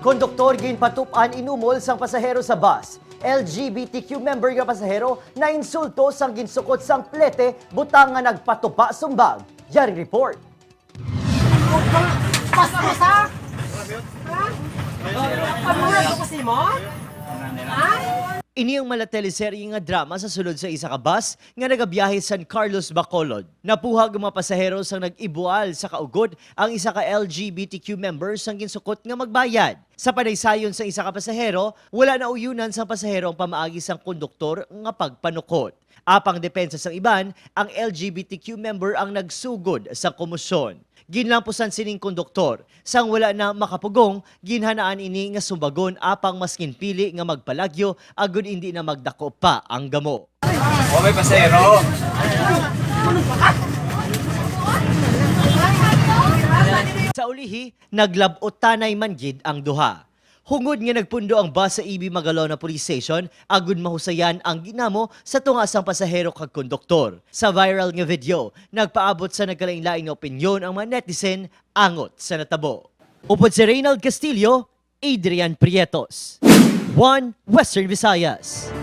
Konduktor ginpatupan inumol sang pasahero sa bus. LGBTQ member nga pasahero na insulto sang ginsukot sang plete butang nga nagpatupa sumbag. Yaring report. Basta-basta? Ha? Pamulad ko kasi mo? Ha? Ini ang malateleserye nga drama sa sulod sa isa ka bus nga nagabiyahe San Carlos, Bacolod. Napuhag ang mga pasahero sang nag-ibual sa kaugod ang isa ka LGBTQ members sang ginsukot nga magbayad. Sa panaysayon sa isa ka pasahero, wala na uyunan sang pasahero ang pamaagi sang konduktor nga pagpanukot. Apang depensa sang iban, ang LGBTQ member ang nagsugod sa komosyon. Ginlampusan sining konduktor. Sang wala na makapugong, ginhanaan ini nga sumbagon apang maskin pili nga magpalagyo agud hindi na magdako pa ang gamo. O may pasero. Sa ulihi, naglabot tanay man gid ang duha. Hungod nga nagpundo ang bus sa EB Magalona Police Station, agud mahusayan ang ginamo sa tunga sang pasahero kag konduktor. Sa viral nga video, nagpaabot sa nagkalain-laing nga opinyon ang mga netizen angot sa natabo. Upod si Reynald Castillo, Adrian Prietos. 1 Western Visayas.